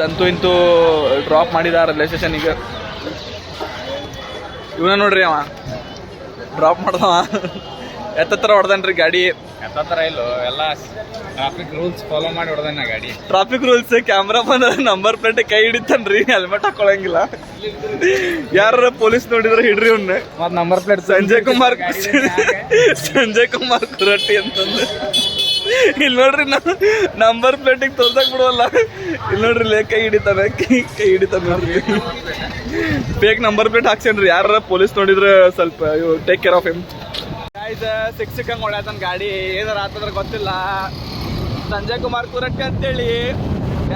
ಅಂತೂ ಇಂತೂ ಡ್ರಾಪ್ ಮಾಡಿದ ರೈಲ್ವೆ ಸ್ಟೇಷನಿಗೆ. ಇವನ ನೋಡ್ರಿ ಅವ ಡ್ರಾಪ್ ಮಾಡ್ದವ ಎತ್ತತ್ರ ಹೊಡೆದನ್ರಿ ಗಾಡಿ. ಎತ್ತತ್ರ ಇಲ್ಲೋ, ಎಲ್ಲ ಟ್ರಾಫಿಕ್ ರೂಲ್ಸ್ ಫಾಲೋ ಮಾಡಿ ಹೊಡೆದನ್ನ ಗಾಡಿ. ಟ್ರಾಫಿಕ್ ರೂಲ್ಸ್ ಕ್ಯಾಮ್ರಾ ಬಂದ ನಂಬರ್ ಪ್ಲೇಟ್ ಕೈ ಹಿಡಿತಾನ್ರಿ, ಹೆಲ್ಮೆಟ್ ಹಾಕೊಳಂಗಿಲ್ಲ. ಯಾರ ಪೊಲೀಸ್ ನೋಡಿದ್ರೆ ಹಿಡ್ರಿ ಅವ್ನ. ಮತ್ ನಂಬರ್ ಪ್ಲೇಟ್ ಸಂಜಯ್ ಕುಮಾರ್ ಕುರಟ್ಟಿ ಅಂತಂದು ಇಲ್ಲಿ ನೋಡ್ರಿ, ನಂಬರ್ ಪ್ಲೇಟಿಗೆ ತೋರ್ಸಕ್ ಬಿಡುವಲ್ಲ. ಇಲ್ಲಿ ನೋಡ್ರಿ ಕೈ ಹಿಡಿತಾನೆ, ಕೈ ಹಿಡಿತಾನೆ ನೋಡ್ರಿ. ಫೇಕ್ ನಂಬರ್ ಪ್ಲೇಟ್ ಹಾಕ್ಸೇನ್ರಿ, ಯಾರ ಪೊಲೀಸ್ ನೋಡಿದ್ರೆ ಸ್ವಲ್ಪ ಟೇಕ್ ಕೇರ್ ಆಫ್ ಹಿಮ್. ಸಿಕ್ಕಂಗ್ ಹೊಳ್ಯಾತನ ಗಾಡಿ, ಏನಾರ ಆತಂದ್ರೆ ಗೊತ್ತಿಲ್ಲ. ಸಂಜಯ್ ಕುಮಾರ್ ಕುರಟ್ಟಿ ಅಂತೇಳಿ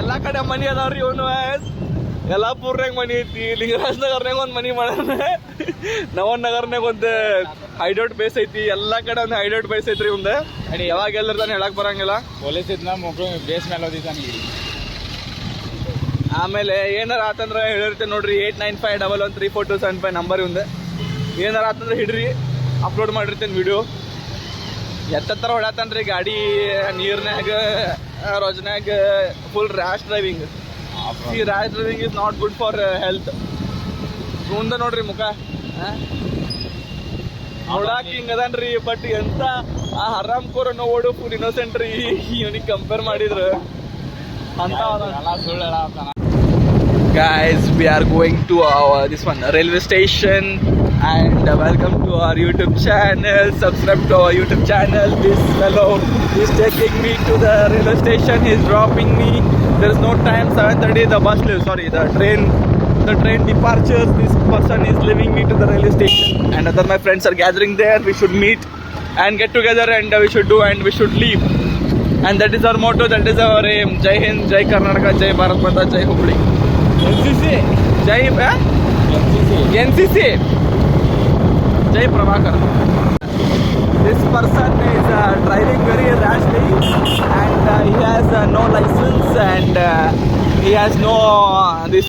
ಎಲ್ಲಾ ಕಡೆ ಮನಿ ಅದಾವ್ರಿ. ಇವನು ಯಲ್ಲಾಪುರ್ನಾಗ ಮನಿ ಐತಿ, ಲಿಂಗರಾಜ್ ನಗರ್ನಾಗ ಒಂದು ಮನಿ ಮಾಡ್ಯಾನ, ನವನ್ ನಗರ್ನಾಗ ಒಂದು ಹೈಡೌಟ್ ಬೇಸ್ ಐತಿ, ಎಲ್ಲಾ ಕಡೆ ಒಂದು ಹೈಡೌಟ್ ಬೇಸ್ ಐತ್ರಿ. ಮುಂದೆ ಯಾವಾಗ ಎಲ್ಲರ್ತಾನೆ ಹೇಳಕ್ ಬರಂಗಿಲ್ಲ. ಪೊಲೀಸ್ ಇದ್ನ ಬೇಸ್ ಮೇಲೆ ಓದಿದ್ದಾನೆ. ಆಮೇಲೆ ಏನಾರ ಆತಂದ್ರೆ ಹೇಳಿರ್ತೇನೆ ನೋಡ್ರಿ, 8951134275 ನಂಬರ್ ಇವಂದೆ. ಏನಾರ ಆತಂದ್ರೆ ಹಿಡ್ರಿ, ಅಪ್ಲೋಡ್ ಮಾಡಿರ್ತೇನೆ ವಿಡಿಯೋ. ಎತ್ತರ ಹೊಡ್ಯಾತನ್ರಿ ಗಾಡಿ, ನೀರ್ನ್ಯಾಗ ರೊಜ್ನ್ಯಾಗ. Full rash driving. ಈ rash driving is not good for health. ಮುಂದೆ ನೋಡ್ರಿ ಮುಖ ನೋಡಾಕ ಹಿಂಗ ಅದನ್ರಿ, ಬಟ್ ಎಂತ ಆ ಹರಾಮ್ ಕೋರ ನೋಡು ಫುಲ್ ಇನ್ನೋಸೆಂಟ್ ರೀ. ಇವನಿಗೆ ಕಂಪೇರ್ ಮಾಡಿದ್ರ ಅಂತ ಸುಳ್ಳು ಹೇಳತ್ತಾನ. Guys, we are going to this one railway station, and welcome to our YouTube channel. Subscribe to our YouTube channel. This fellow is taking me to the railway station. He's dropping me. There is no time. 7:30 the bus leaves. Sorry, the train departures. This person is leaving me to the railway station, and other my friends are gathering there. We should meet and get together, and we should do, and we should leave. And that is our motto. That is our aim. Jai Hind, Jai Karnataka, Jai Bharat Mata, Jai Hubli. NCC, Jai NCC, Jai Prabhakar. This person is driving very rashly, and he has no license, and he has no this